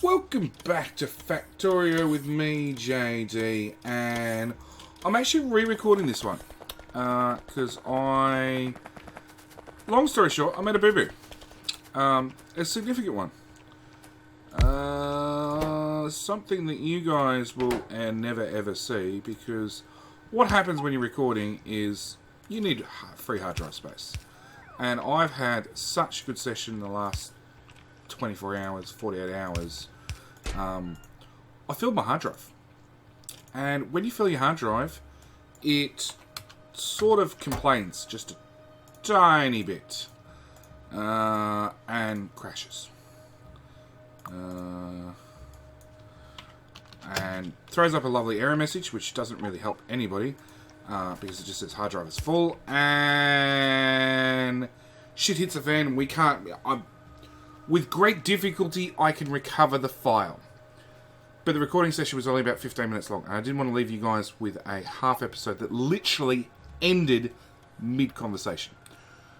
Welcome back to Factorio with me, JD, and I'm actually re-recording this one because long story short, I made a boo-boo, a significant one, something that you guys will never ever see, because what happens when you're recording is you need free hard drive space, and I've had such a good session in the last 24 hours, 48 hours. I filled my hard drive. And when you fill your hard drive, it sort of complains just a tiny bit. And crashes. And throws up a lovely error message, which doesn't really help anybody. Because it just says hard drive is full. And shit hits the fan. We can't... With great difficulty, I can recover the file. But the recording session was only about 15 minutes long. And I didn't want to leave you guys with a half episode that literally ended mid-conversation.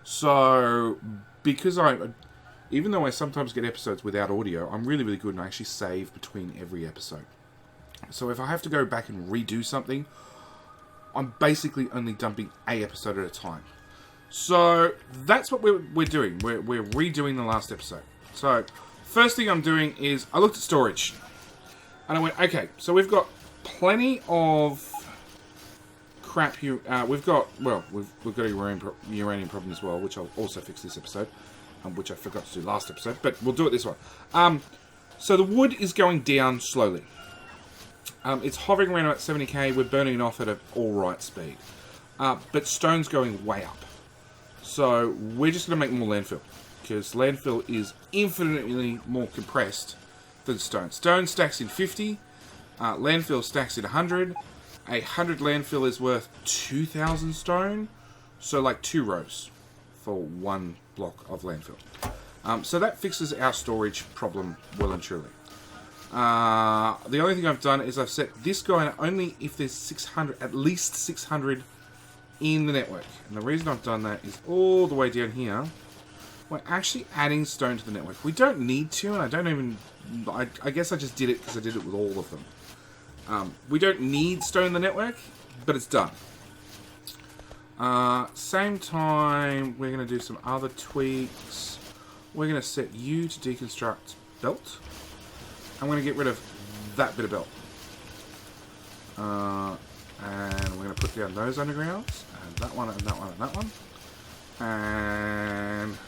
So, because even though I sometimes get episodes without audio, I'm really, really good and I actually save between every episode. So if I have to go back and redo something, I'm basically only dumping a episode at a time. So, that's what we're doing. We're redoing the last episode. So, first thing I'm doing is, I looked at storage. And I went, okay, so we've got plenty of crap here. We've got a uranium problem as well, which I'll also fix this episode. Which I forgot to do last episode, but we'll do it this one. So the wood is going down slowly. It's hovering around about 70k. We're burning it off at an alright speed. But stone's going way up. So we're just going to make more landfill, because landfill is infinitely more compressed than stone. Stone stacks in 50, landfill stacks in 100. 100 landfill is worth 2,000 stone, so like 2 rows for 1 block of landfill. So that fixes our storage problem well and truly. The only thing I've done is I've set this going only if there's 600, at least 600 in the network. And the reason I've done that is all the way down here, we're actually adding stone to the network. We don't need to, and I guess I just did it because I did it with all of them. We don't need stone in the network, but it's done. Same time, we're going to do some other tweaks. We're going to set you to deconstruct belt. I'm going to get rid of that bit of belt. And we're going to put down those undergrounds. And that one, and that one, and that one. And I'm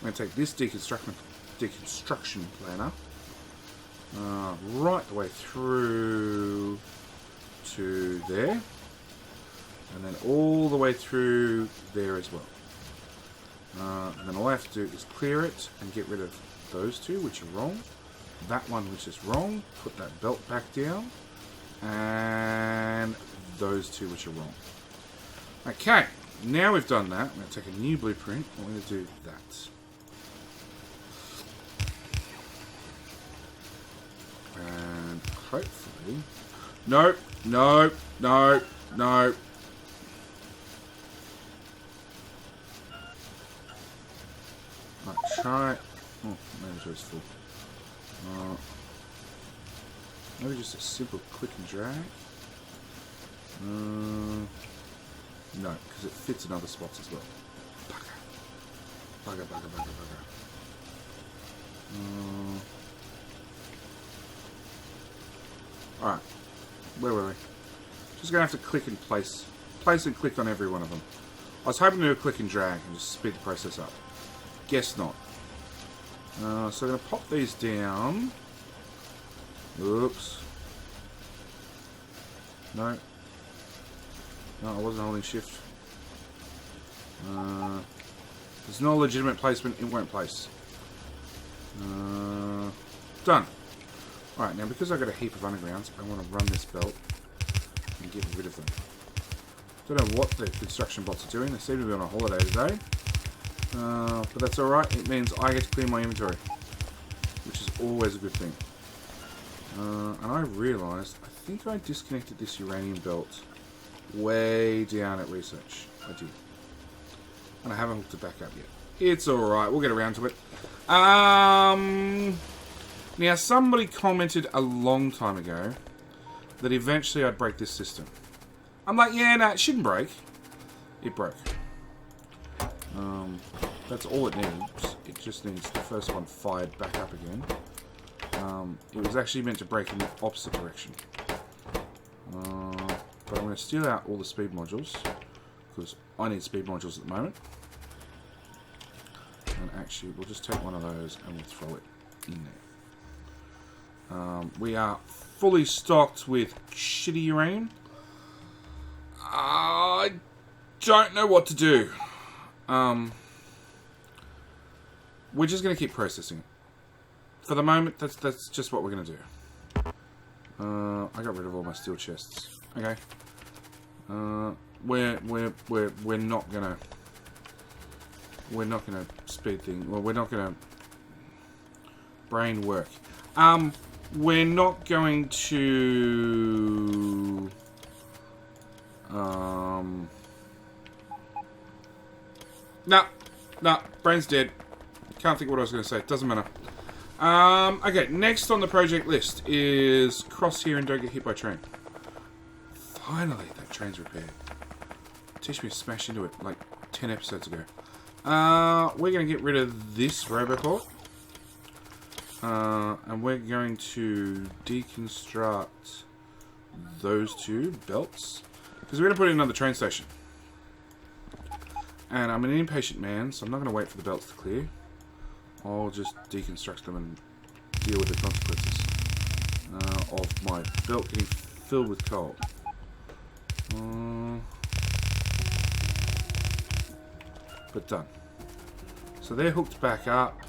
going to take this deconstruction planner right the way through to there. And then all the way through there as well. And then all I have to do is clear it and get rid of those two, which are wrong. That one, which is wrong. Put that belt back down. And those two, which are wrong. Okay, now we've done that. I'm going to take a new blueprint. I'm going to do that. And hopefully... Nope, no, no, no. Right, try... Oh, my inventory's full. Maybe just a simple click and drag. No, because it fits in other spots as well. Bugger. Bugger, bugger, bugger, bugger. Alright. Where were we? Just going to have to click and place and click on every one of them. I was hoping to do a click and drag and just speed the process up. Guess not. So I'm going to pop these down. Oops. No. No, I wasn't holding shift. There's no legitimate placement, it won't place. Done. Alright, now because I've got a heap of undergrounds, I want to run this belt and get rid of them. Don't know what the construction bots are doing, they seem to be on a holiday today. But that's alright, it means I get to clear my inventory, which is always a good thing. And I realised, I think I disconnected this uranium belt way down at research. I did. And I haven't hooked it back up yet. It's alright, we'll get around to it. Now, somebody commented a long time ago that eventually I'd break this system. I'm like, yeah, no, it shouldn't break. It broke. That's all it needs. It just needs the first one fired back up again. It was actually meant to break in the opposite direction. But I'm going to steal out all the speed modules, because I need speed modules at the moment. And actually, we'll just take one of those and we'll throw it in there. We are fully stocked with shitty uranium. I don't know what to do. We're just going to keep processing it. For the moment, that's just what we're going to do. I got rid of all my steel chests. Okay. We're not gonna speed things. Well, we're not gonna brain work. We're not going to no, brain's dead. Can't think what I was going to say. Doesn't matter. Okay, next on the project list is cross here and don't get hit by train. Finally, that train's repaired. Teach me to smash into it like 10 episodes ago. We're going to get rid of this Rerecord. And we're going to deconstruct those two belts. Because we're going to put in another train station. And I'm an impatient man, so I'm not going to wait for the belts to clear. I'll just deconstruct them and deal with the consequences of my belt getting filled with coal. But done. So they're hooked back up.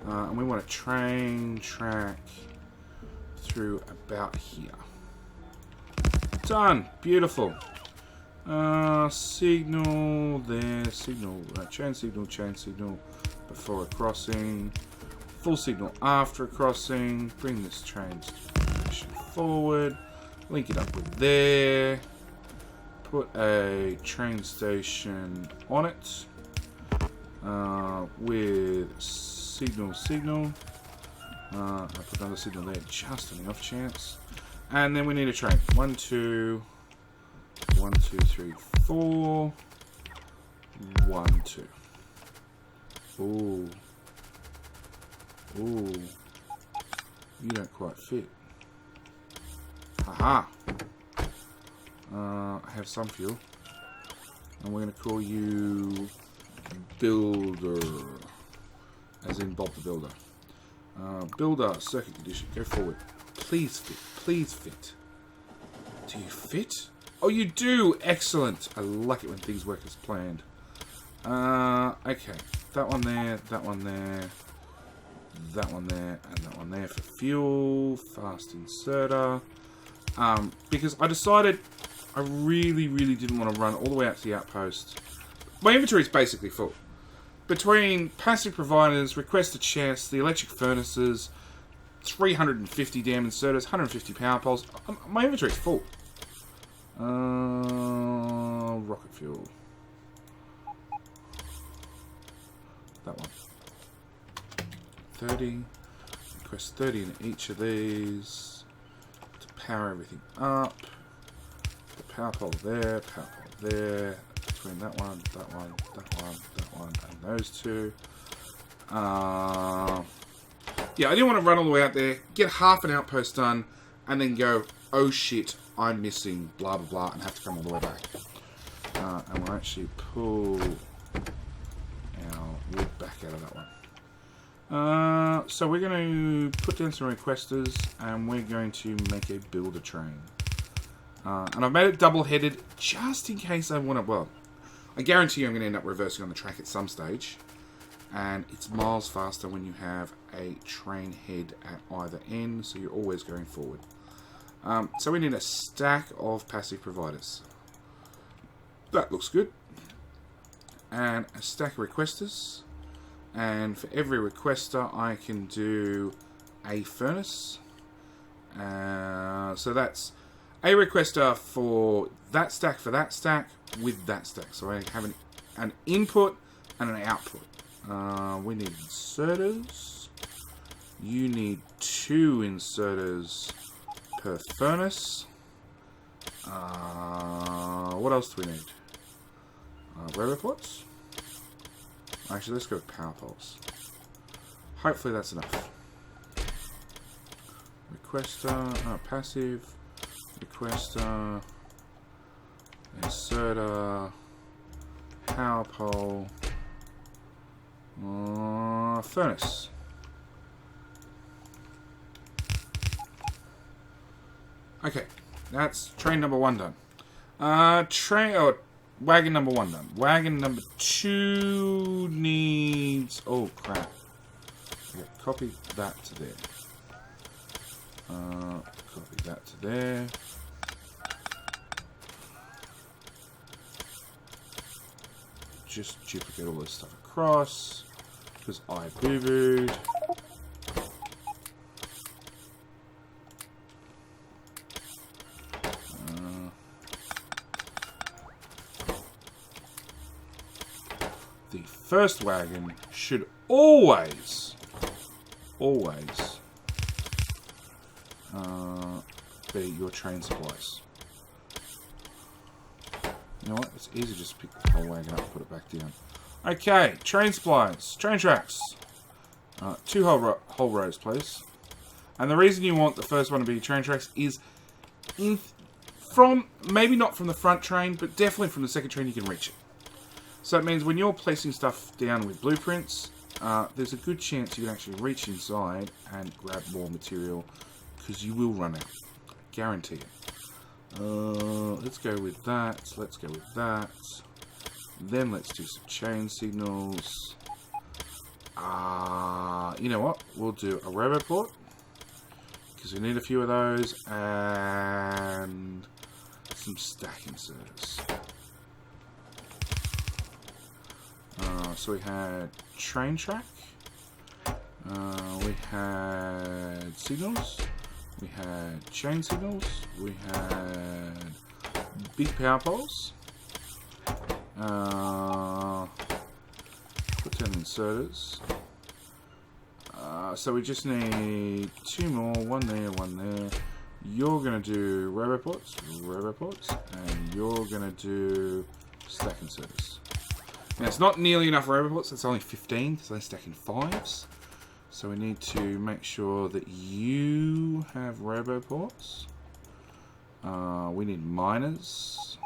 And we want a train track through about here. Done. Beautiful. Signal there. Signal. Chain signal. Before a crossing, full signal after a crossing, bring this train station forward, link it up with there, put a train station on it, with signal, I put another signal there just on the off chance, and then we need a train, 1, 2, 1, 2, 3, 4, 1, 2. Ooh. Ooh. You don't quite fit. Haha. I have some fuel. And we're going to call you Builder. As in Bob the Builder. Builder, circuit condition. Go forward. Please fit. Please fit. Do you fit? Oh, you do! Excellent! I like it when things work as planned. Okay. That one there, that one there, that one there, and that one there for fuel. Fast inserter. Because I decided I really didn't want to run all the way out to the outpost. My inventory is basically full. Between passive providers, requested chests, the electric furnaces, 350 damn inserters, 150 power poles, my inventory is full. Rocket fuel. That one. 30. Request 30 in each of these to power everything up. The power pole there, between that one, and those two. Yeah, I didn't want to run all the way out there, get half an outpost done, and then go, oh shit, I'm missing, blah blah blah, and have to come all the way back. And we'll actually pull wood back out of that one. So we're going to put down some requesters and we're going to make a builder train. And I've made it double-headed just in case I want to, well, I guarantee I'm going to end up reversing on the track at some stage. And it's miles faster when you have a train head at either end, so you're always going forward. So we need a stack of passive providers. That looks good. And a stack of requesters. And for every requester, I can do a furnace. So that's a requester for that stack with that stack. So I have an input and an output. We need inserters. You need 2 inserters per furnace. What else do we need? Railway ports? Actually, let's go with power poles. Hopefully that's enough. Requester, passive, requester, inserter, power pole, furnace. Okay, that's train number 1 done. Wagon number 1 done. Wagon number 2 needs... Oh, crap. Okay, copy that to there. Copy that to there. Just duplicate all this stuff across, because I boo-booed. The first wagon should always be your train supplies. You know what? It's easy to just pick the whole wagon up and put it back down. Okay, train supplies, train tracks. 2 whole rows, please. And the reason you want the first one to be train tracks is from, maybe not from the front train, but definitely from the second train you can reach it. So it means when you're placing stuff down with blueprints, there's a good chance you can actually reach inside and grab more material, because you will run out. Guarantee it. Let's go with that. Let's go with that. Then let's do some chain signals. You know what? We'll do a roboport, because we need a few of those, and some stack inserters. So we had train track, we had signals, we had chain signals, we had big power poles, put down inserters. So we just need 2 more, 1 there, 1 there. You're going to do roboports, and you're going to do stack inserters. Now, it's not nearly enough roboports, it's only 15, because they stack in 5s. So we need to make sure that you have roboports. We need miners.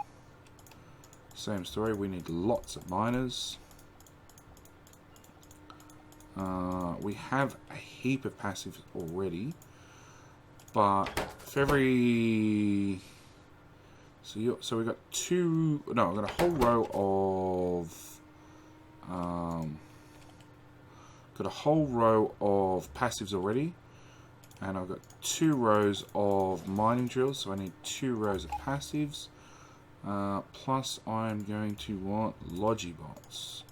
Same story, we need lots of miners. We have a heap of passives already, but for every... So we've got 2... No, we've got a whole row of... got a whole row of passives already, and I've got 2 rows of mining drills, so I need 2 rows of passives, plus I'm going to want logibots.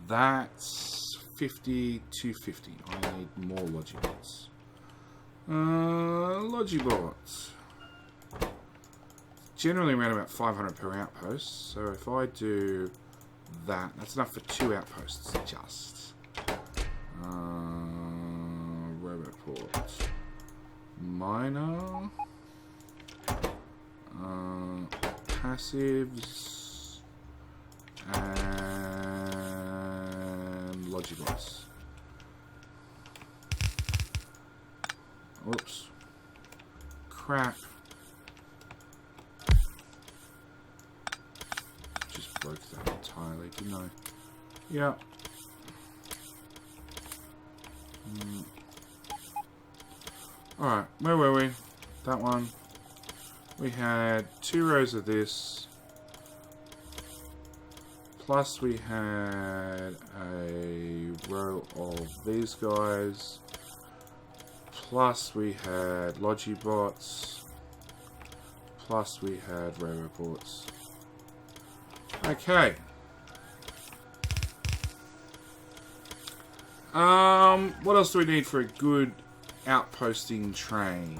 That's 50 to 50. I need more logibots. Logibots. Generally around about 500 per outpost, so if I do that, that's enough for 2 outposts just. Roboport. Miner. Passives. And logibots. Oops. Crap. Just broke that entirely, didn't I? Yeah. Alright, where were we? That one. We had 2 rows of this. Plus we had a row of these guys. Plus we had logibots. Plus we had roboports. Okay. What else do we need for a good outposting train?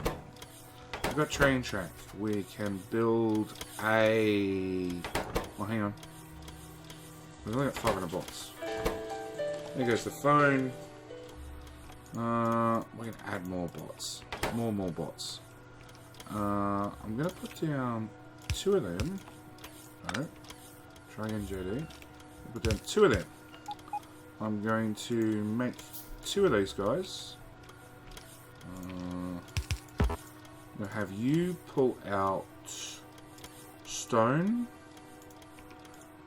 We've got train track. We can build a... Well, hang on. We've only got 500 blocks. There goes the phone. We're going to add more bots. More bots. I'm going to put down 2 of them. Alright. Try again, JD. Put down 2 of them. I'm going to make 2 of these guys. I'm going to have you pull out stone.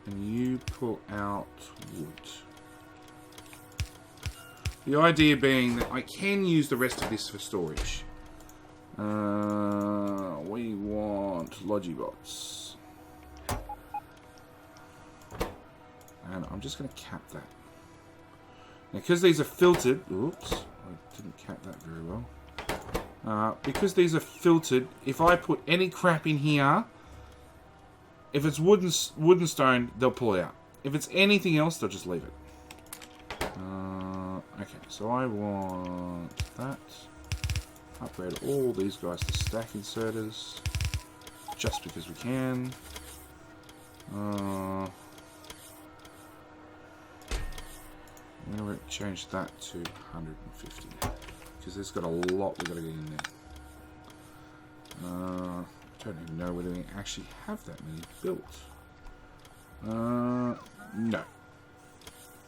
And you pull out wood. The idea being that I can use the rest of this for storage. We want Logibots. And I'm just going to cap that. Now, because these are filtered... Oops, I didn't cap that very well. Because these are filtered, if I put any crap in here, if it's wood and stone, they'll pull it out. If it's anything else, they'll just leave it. Okay, so I want that. Upgrade all these guys to stack inserters. Just because we can. I'm going to change that to 150. Because there's got a lot we've got to get in there. I don't even know whether we actually have that many built. No.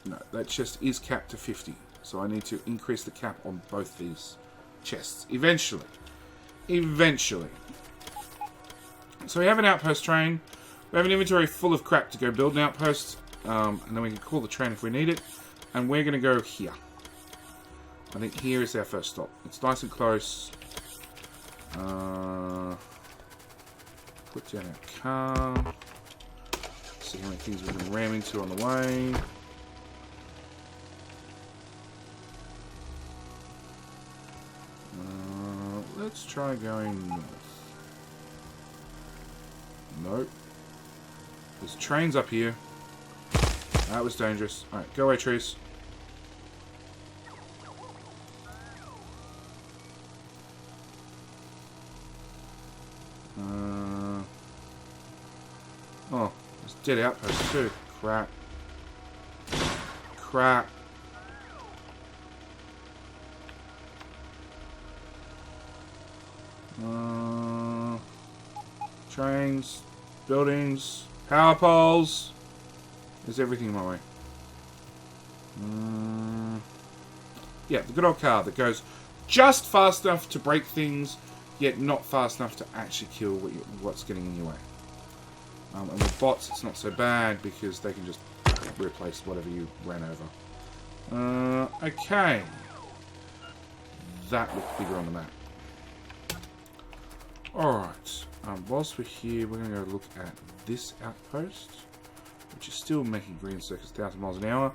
No, that chest is capped to 50. So I need to increase the cap on both these chests. Eventually. Eventually. So we have an outpost train. We have an inventory full of crap to go build an outpost. And then we can call the train if we need it. And we're going to go here. I think here is our first stop. It's nice and close. Put down our car. See how many things we can ram into on the way. Let's try going north. Nope. There's trains up here. That was dangerous. Alright, go away, trees. Oh, there's dead outposts too. Crap. Crap. Trains, buildings, power poles. There's everything in my way. Yeah, the good old car that goes just fast enough to break things, yet not fast enough to actually kill what's getting in your way. And with bots, it's not so bad because they can just replace whatever you ran over. Okay. That looked bigger on the map. Alright. Whilst we're here, we're going to go look at this outpost, which is still making green circuits 1,000 miles an hour,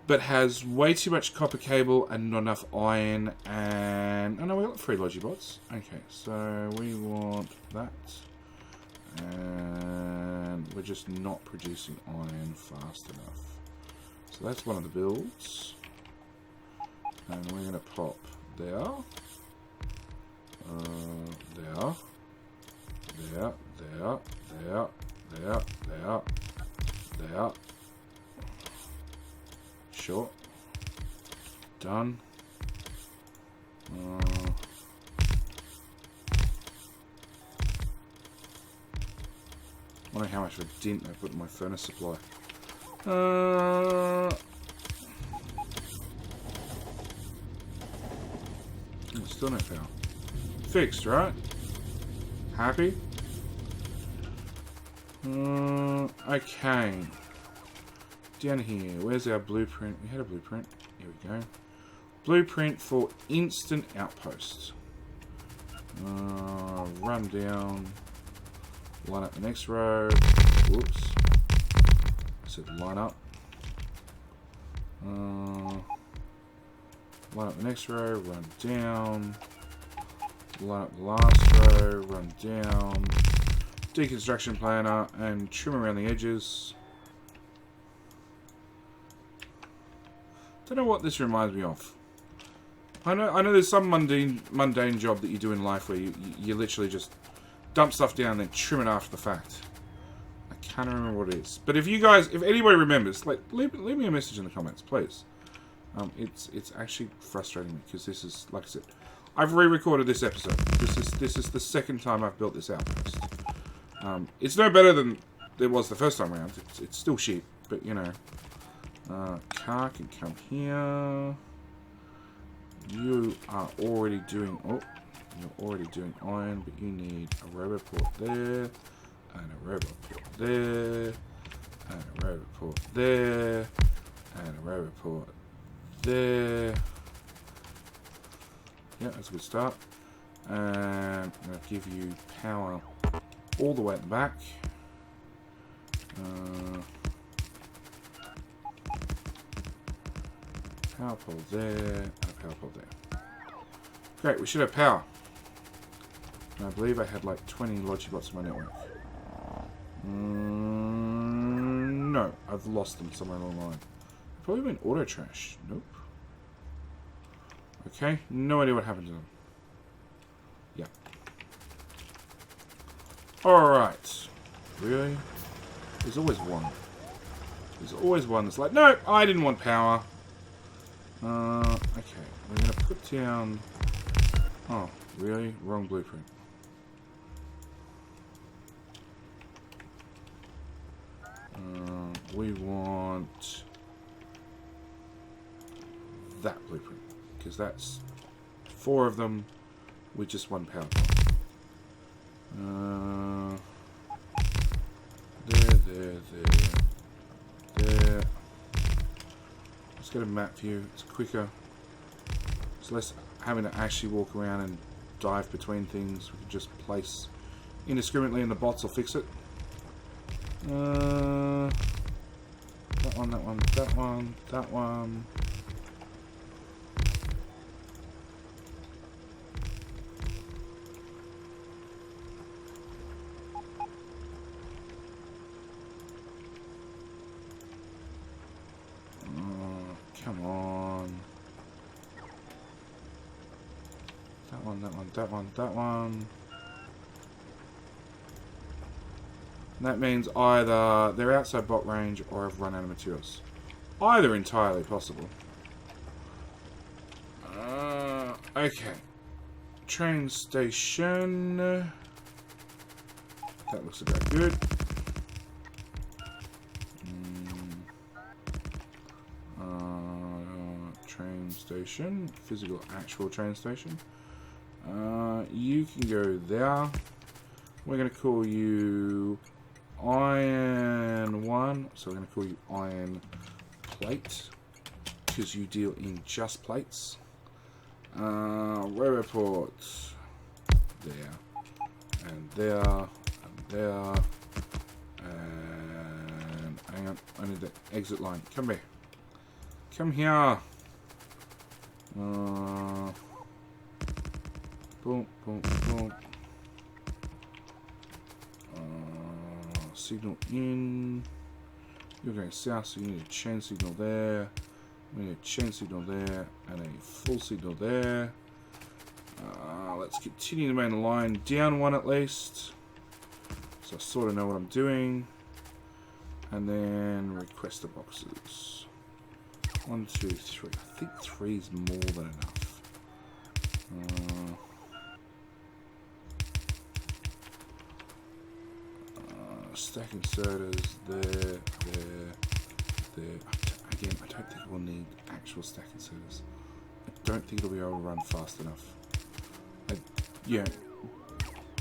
but has way too much copper cable and not enough iron. And oh no, we got 3 Logibots. Okay, so we want that, and we're just not producing iron fast enough. So that's one of the builds, and we're going to pop there. There. Sure. Done. I wonder how much of a dent I put in my furnace supply. Still no power. Fixed, right? Happy? Okay. Down here, where's our blueprint? We had a blueprint. Here we go. Blueprint for instant outposts. Run down. Line up the next row. Whoops. I said line up. Line up the next row. Run down. Line up the last row. Run down. Deconstruction planner and trim around the edges. Don't know what this reminds me of. I know there's some mundane job that you do in life where you literally just dump stuff down and then trim it after the fact. I can't remember what it is. But if you guys, if anybody remembers, like leave me a message in the comments, please. It's actually frustrating me because this is, like I said, I've re-recorded this episode. This is the second time I've built this outpost. It's no better than it was the first time around. It's still shit, but you know. Car can come here. You are already doing. Oh, you're already doing iron, but you need a roboport there, and a roboport there, and a roboport there, and a roboport there. Yeah, that's a good start. And I'm going to give you power all the way at the back. Power pole there, and a power pole there. Great, we should have power. And I believe I had like 20 Logibots in my network. No, I've lost them somewhere along the line. Probably been auto trash. Nope. Okay, no idea what happened to them. Yeah. Alright. Really? There's always one. There's always one that's like, no, I didn't want power. Okay. We're going to put down... Oh, really? Wrong blueprint. We want... that blueprint. Because that's 4 of them with just 1 power pole. There. Let's get a map view. It's quicker. It's less having to actually walk around and dive between things. We can just place indiscriminately and the bots will fix it. That one, that one, that one, that one. Come on. That one, that one, that one, that one. And that means either they're outside bot range or I've run out of materials. Either entirely possible. Okay. Train station. That looks about good. Train station. Physical actual train station. You can go there. We're going to call you Iron 1. So we're going to call you Iron Plate. Because you deal in just plates. Rerecord. There. And there. And there. And hang on. I need the exit line. Come here. Come here. Boom, boom, boom. Signal in. You're going south, so you need a chain signal there. We need a chain signal there, and a full signal there. Let's continue the main line down 1 at least. So I sort of know what I'm doing. And then requester boxes. 1, 2, 3. I think 3 is more than enough. Stacking sodas there. Again, I don't think we'll need actual stacking sodas. I don't think it'll be able to run fast enough. Yeah.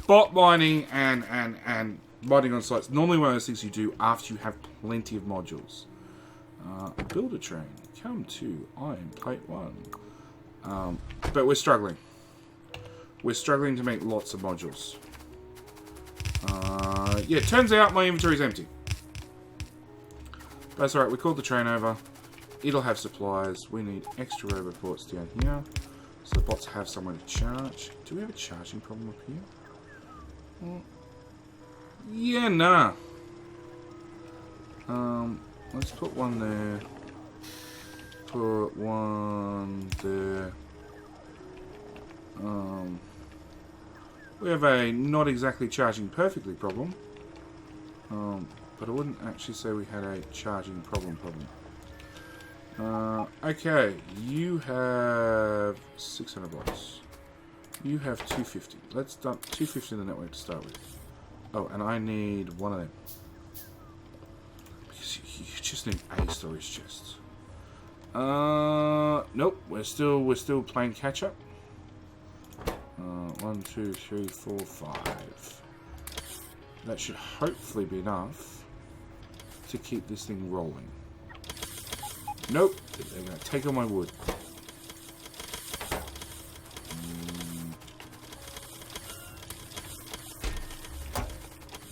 Bot mining and modding on sites. Normally one of those things you do after you have plenty of modules. Build a train. Come to Iron Plate 1. But we're struggling. We're struggling to make lots of modules. Yeah, turns out my inventory's empty. That's alright, we called the train over. It'll have supplies. We need extra roboports down here. So the bots have somewhere to charge. Do we have a charging problem up here? Yeah, nah. Let's put one there. Put one there. We have a not exactly charging perfectly problem. But I wouldn't actually say we had a charging problem. Okay, you have 600 blocks. You have 250. Let's dump 250 in the network to start with. Oh, and I need one of them. Because you just need a storage chest. Nope. We're still playing catch up. 1, 2, 3, 4, 5. That should hopefully be enough to keep this thing rolling. Nope. They're going to take all my wood.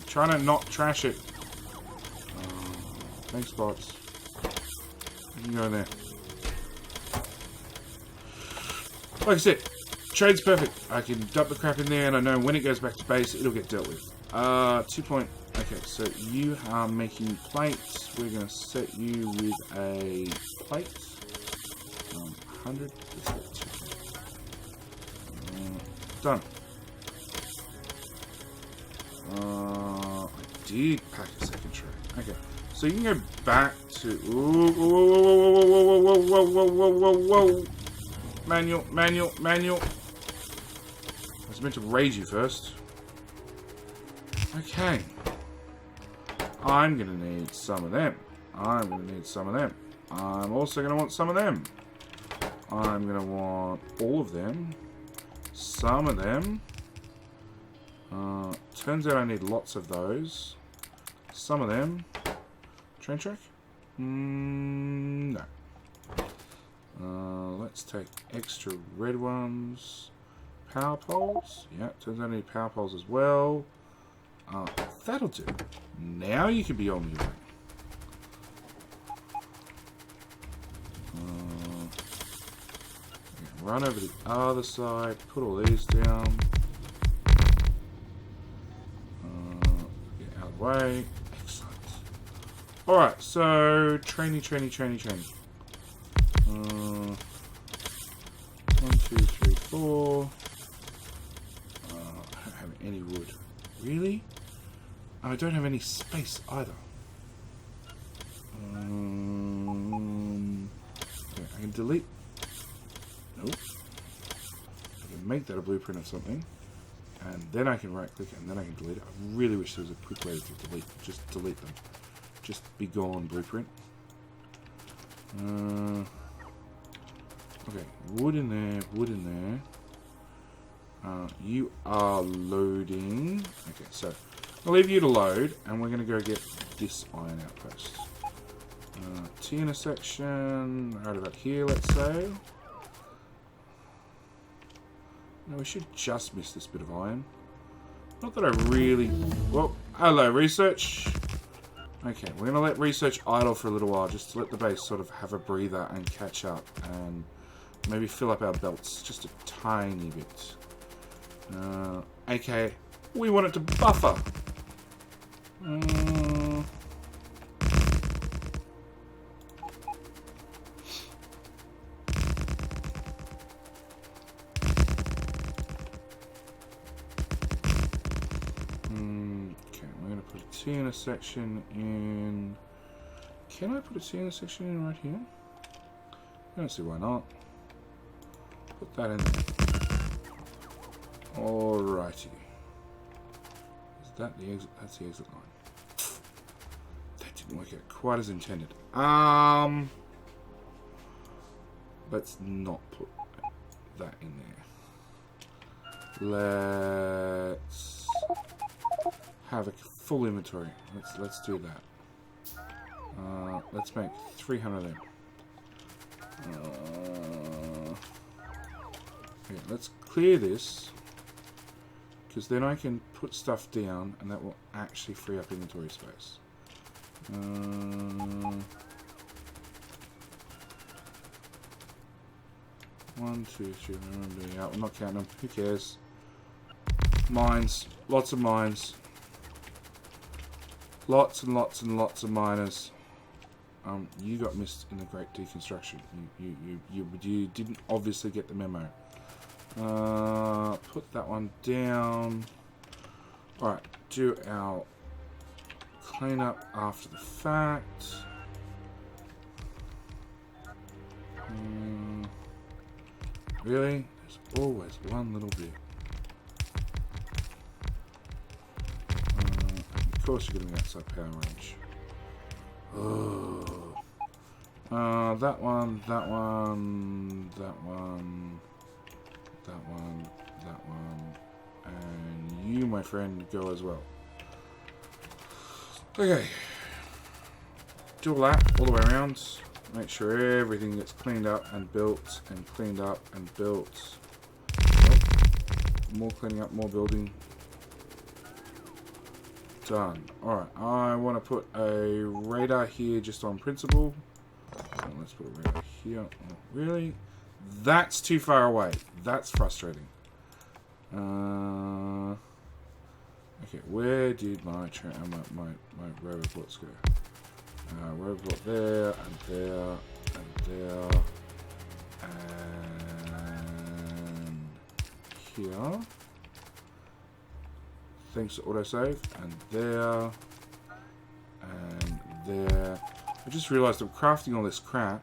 Trying to not trash it. Thanks, bots. You can go in there. Like I said, trade's perfect. I can dump the crap in there, and I know when it goes back to base, it'll get dealt with. 2 point. Okay, so you are making plates. We're going to set you with a plate. 100. Done. I did pack a second tray. Okay, so you can go back to. Ooh, whoa. Manual. I was meant to raise you first. Okay. I'm gonna need some of them. I'm gonna need some of them. I'm also gonna want some of them. I'm gonna want all of them. Some of them. Turns out I need lots of those. Some of them. Train track? No. Let's take extra red ones. Power poles? Yeah, turns out I need power poles as well. That'll do. Now you can be on your way. Run over the other side. Put all these down. Get out of the way. Excellent. Alright, so training. 1, 2, 3, 4. I don't have any wood. Really? I don't have any space either. Okay, I can delete. Nope. I can make that a blueprint of something. And then I can right click it and then I can delete it. I really wish there was a quick way to delete. Just delete them. Just be gone, blueprint. Okay, wood in there. You are loading. Okay, so I'll leave you to load, and we're going to go get this iron outpost. T intersection, right about here, let's say. No, we should just miss this bit of iron. Not that I really... Well, hello, research. Okay, we're going to let research idle for a little while, just to let the base sort of have a breather and catch up, and maybe fill up our belts just a tiny bit. Okay, we want it to buffer. Okay, we're going to put a T intersection in. Can I put a T intersection in right here? I don't see why not. Put that in there. Alrighty. Is that the exit? That's the exit line. That didn't work out quite as intended. Let's not put that in there. Let's have a full inventory. Let's do that. Let's make 300 of them. Okay, let's clear this, because then I can put stuff down and that will actually free up inventory space. 1, 2, 3, I'm not counting them, who cares? Mines, lots of mines. Lots and lots and lots of miners. You got missed in the Great Deconstruction. You didn't obviously get the memo. Put that one down. Alright, do our cleanup after the fact. Really? There's always one little bit. Of course you're getting outside power range. Oh. That one, that one, that one, that one, that one, and you, my friend, go as well. Okay. Do all that all the way around. Make sure everything gets cleaned up and built and cleaned up and built. Nope. More cleaning up, more building. Done. Alright, I want to put a radar here just on principle. So let's put a radar here. Oh, really? That's too far away. That's frustrating. Okay, where did my rover reports go? Rover report there, and there, and there, and here. Thanks to autosave, and there, and there. I just realised I'm crafting all this crap.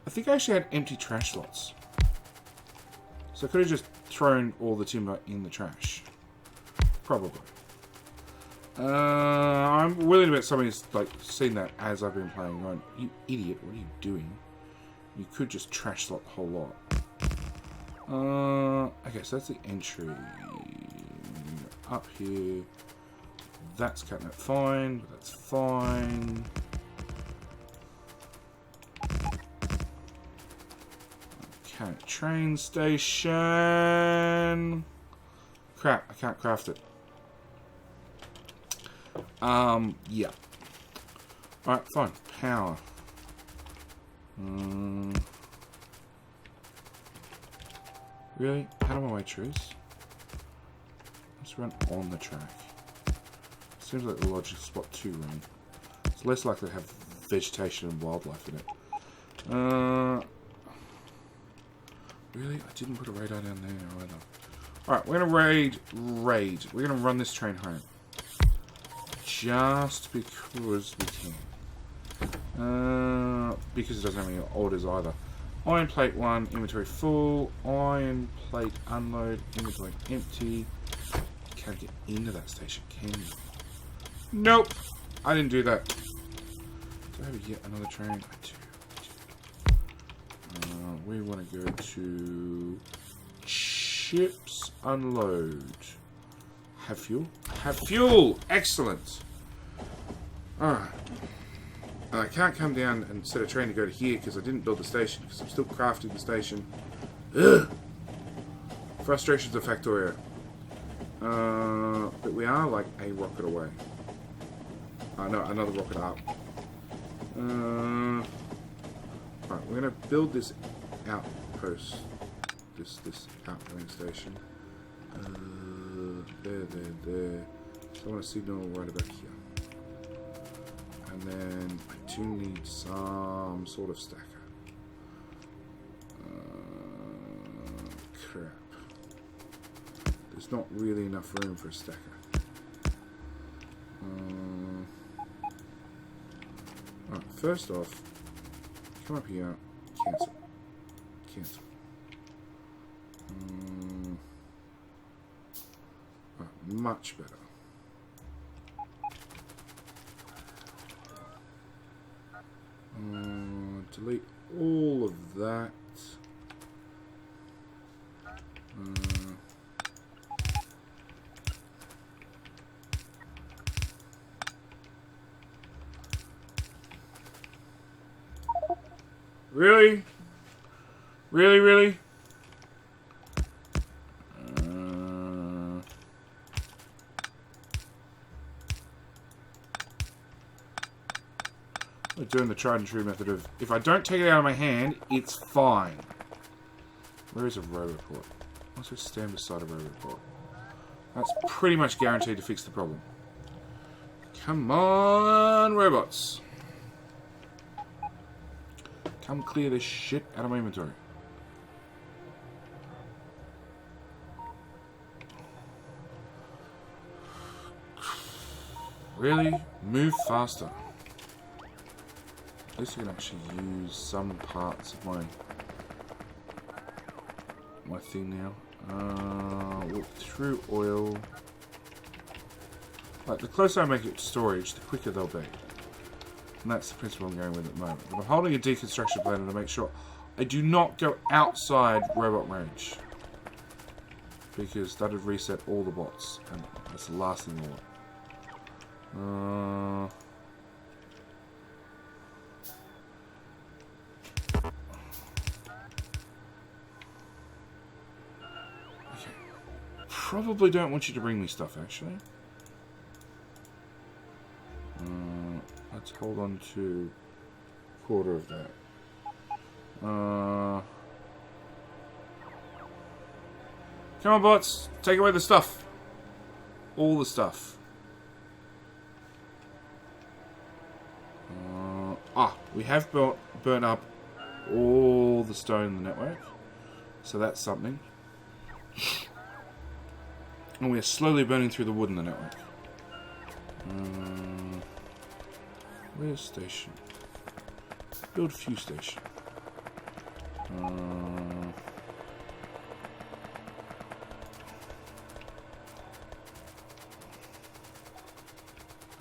I think I actually had empty trash slots. So I could have just thrown all the timber in the trash. Probably. I'm willing to bet somebody's like seen that as I've been playing. Going, you idiot, what are you doing? You could just trash slot the whole lot. Okay, so that's the entry. Up here. That's cutting it fine, but that's fine. Okay, train station. Crap, I can't craft it. Yeah. Alright, fine. Power. Really? How do I weigh trees? Let's run on the track. Seems like the logical spot to run. It's less likely to have vegetation and wildlife in it. Really? I didn't put a radar down there either. Alright, we're gonna raid. We're gonna run this train home. Just because we can. Because it doesn't have any orders either. Iron plate 1, inventory full. Iron plate unload, inventory empty. Can't get into that station, can you? Nope! I didn't do that. Do I have yet another train? I do. We want to go to ships unload. Have fuel? Have fuel! Excellent! Alright. I can't come down and set a train to go to here because I didn't build the station because I'm still crafting the station. Ugh! Frustrations of Factorio. But we are like a rocket away. No, another rocket up. Alright, we're going to build this outpost. This outgoing station. There. So I want a signal right about here. And then I do need some sort of stacker. Crap. There's not really enough room for a stacker. Alright, first off, come up here, cancel. Much better. Delete all of that. Really? Really? We're doing the tried and true method of, if I don't take it out of my hand, it's fine. Where is a rover port? Let's just stand beside a rover port. That's pretty much guaranteed to fix the problem. Come on, robots. Come clear this shit out of my inventory. Really? Move faster. At least we can actually use some parts of my my thing now. Look through oil. Like, the closer I make it to storage, the quicker they'll be. And that's the principle I'm going with at the moment. But I'm holding a deconstruction planner to make sure I do not go outside robot range. Because that would reset all the bots. And that's the last thing I want. Okay. Probably don't want you to bring me stuff, actually. Let's hold on to a quarter of that. Come on, bots. Take away the stuff. All the stuff. We have burnt up all the stone in the network. So that's something. And we are slowly burning through the wood in the network. Where's station? Build a few station.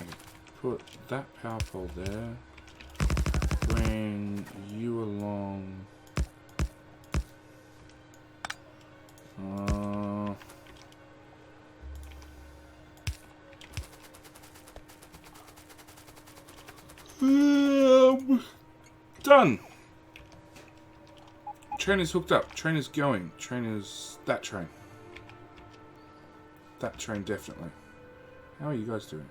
Okay, put that power pole there. Bring you along. Done. Train is hooked up. Train is going. Train is that train. That train definitely. How are you guys doing?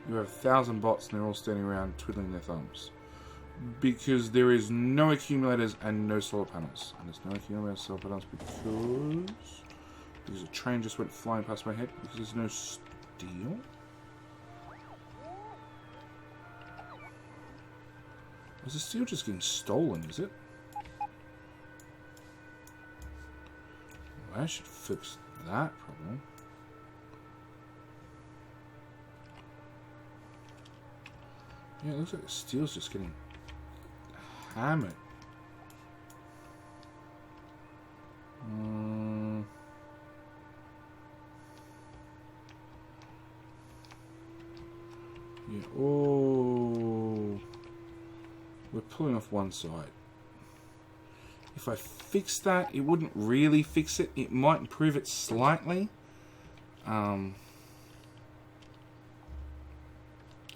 You have 1,000 bots and they're all standing around twiddling their thumbs. Because there is no accumulators and no solar panels. And there's no accumulators and solar panels because a train just went flying past my head because there's no steel. Is the steel just getting stolen, is it? Well, I should fix that problem. Yeah, it looks like the steel's just getting hammered. Yeah, oh... We're pulling off one side. If I fix that, it wouldn't really fix it. It might improve it slightly.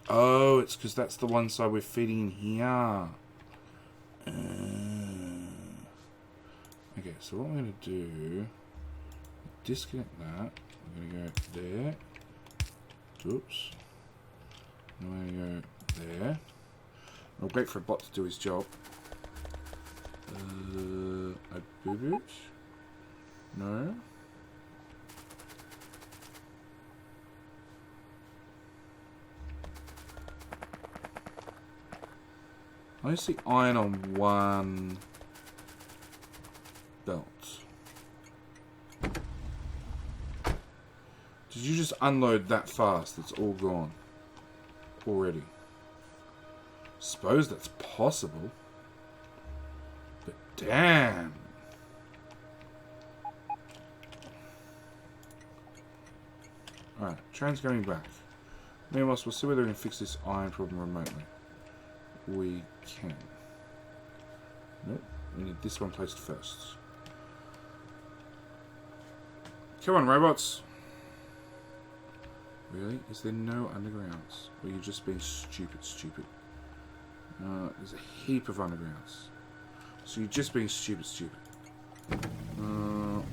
Oh, it's because that's the one side we're feeding in here. Okay, so what I'm going to do... Disconnect that. I'm going to go there. Oops. I'm going to go there. I'll wait for a bot to do his job. I boot it? No. I see iron on one belt. Did you just unload that fast? It's all gone already. Suppose that's possible. But damn. Alright, train's going back. Meanwhile, we'll see whether we can fix this iron problem remotely. We can. Nope, we need this one placed first. Come on, robots. Really? Is there no undergrounds? Or are you just being stupid? There's a heap of undergrounds. So you're just being stupid.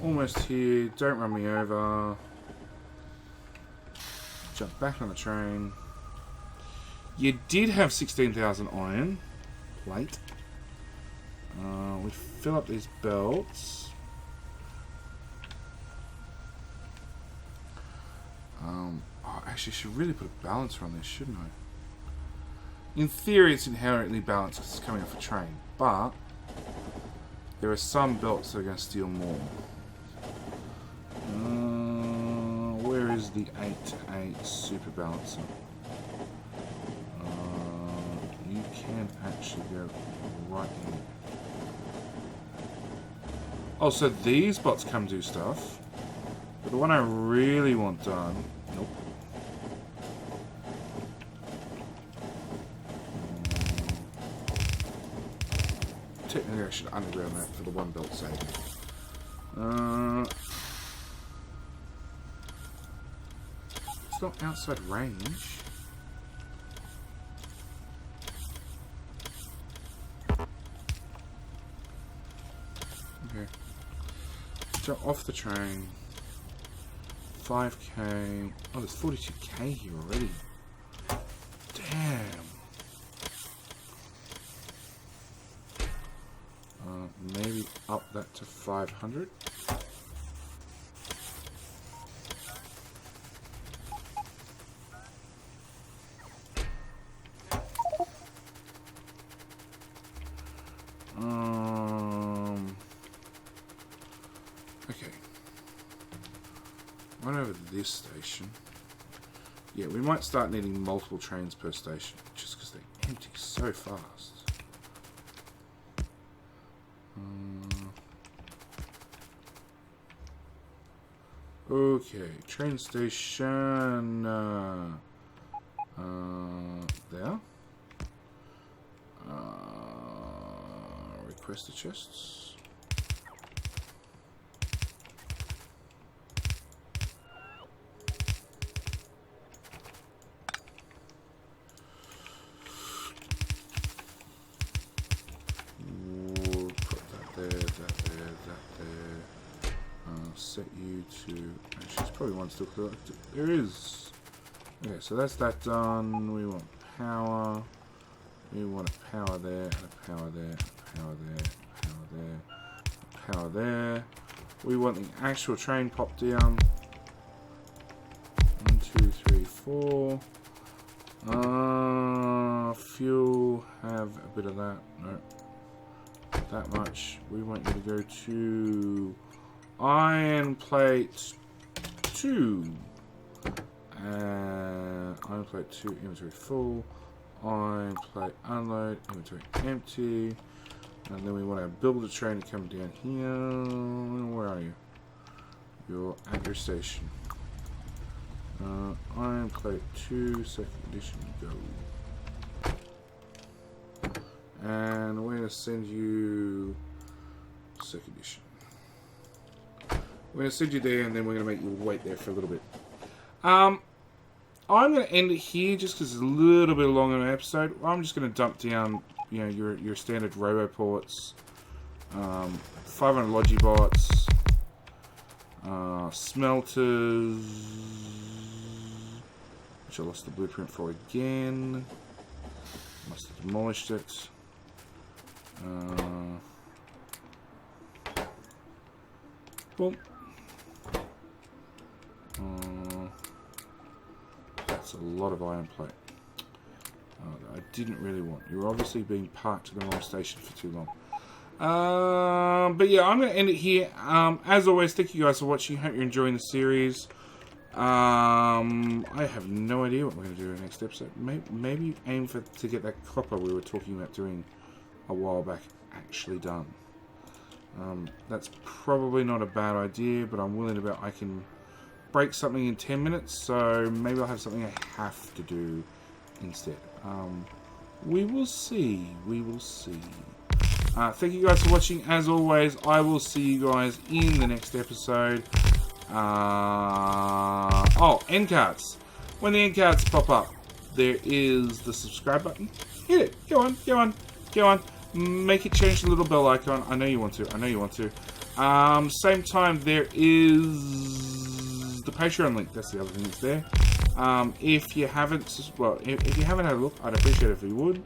Almost here. Don't run me over. Jump back on the train. You did have 16,000 iron plate. We fill up these belts. Actually, I should really put a balancer on this, shouldn't I? In theory, it's inherently balanced because it's coming off a train, but there are some belts that are going to steal more. Where is the 8-8 super balancer? You can actually go right in. Oh, so these bots come do stuff. But the one I really want done... Nope. Technically I should underground that for the one belt sake. It's not outside range. Okay. Jump off the train. 5k. Oh, there's 42k here already. Damn. Maybe up that to 500. Okay. Right over this station. Yeah, we might start needing multiple trains per station, just because they empty so fast. Okay, train station, there. Request the chests. We'll put that there, that there, that there. Set you to... Actually, there's probably one still collected. There is. Okay, so that's that done. We want power. We want a power there, and a power there, and a power there, a power there, a power there. We want the actual train pop down. 1, 2, 3, 4. Fuel, have a bit of that. No. Not that much. We want you to go to iron plate 2. Iron plate 2, inventory full. Iron plate unload, inventory empty. And then we want to build a train to come down here. Where are you? You're at your station. Iron plate 2, second edition, go. And we're going to send you second edition. We're going to send you there, and then we're going to make you wait there for a little bit. I'm going to end it here just because it's a little bit long of an episode. I'm just going to dump down, you know, your standard roboports, 500 logibots, smelters, which I lost the blueprint for again. Must have demolished it. Boom. That's a lot of iron plate. I didn't really want. You're obviously being parked to the wrong station for too long. But yeah, I'm going to end it here. As always, thank you guys for watching. Hope you're enjoying the series. I have no idea what we're going to do in the next episode. Maybe aim to get that copper we were talking about doing a while back actually done. That's probably not a bad idea, but I'm willing to bet I can break something in 10 minutes, so maybe I'll have something I have to do instead. We will see. We will see. Thank you guys for watching. As always, I will see you guys in the next episode. Oh, end cards. When the end cards pop up, there is the subscribe button. Hit it. Go on. Go on. Go on. Make it change the little bell icon. I know you want to. I know you want to. Same time, there is the Patreon link. That's the other thing that's there. If you haven't, well, if you haven't had a look, I'd appreciate it if you would.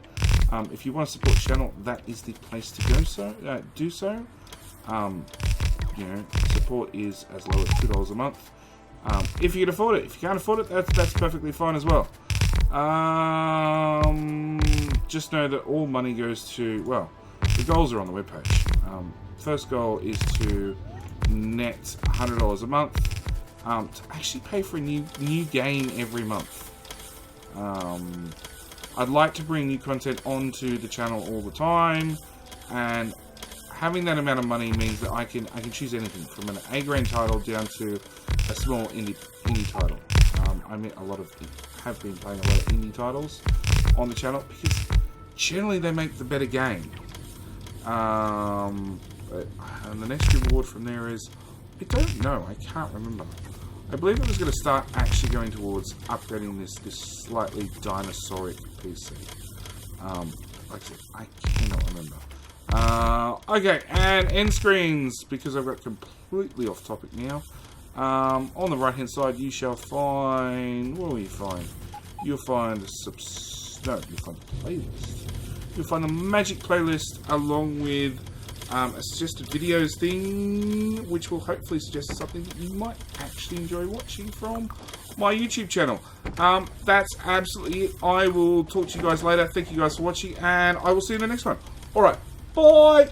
If you want to support the channel, that is the place to go. So do so. You know, support is as low as $2 a month. If you can afford it. If you can't afford it, that's perfectly fine as well. Just know that all money goes to, well, the goals are on the webpage. First goal is to net $100 a month, to actually pay for a new game every month. I'd like to bring new content onto the channel all the time, and having that amount of money means that I can choose anything from an A-grade title down to a small indie title. I mean, have been playing a lot of indie titles on the channel because generally they make the better game. And the next reward from there is, I don't know, I can't remember. I believe it was going to start actually going towards upgrading this slightly dinosauric PC. Like I said, I cannot remember. Okay, and end screens, because I've got completely off topic now. On the right hand side, you shall find, what will you find? You'll find you'll find a playlist. You'll find the magic playlist along with a suggested videos thing, which will hopefully suggest something that you might actually enjoy watching from my YouTube channel. That's absolutely it. I will talk to you guys later. Thank you guys for watching, and I will see you in the next one. Alright, bye!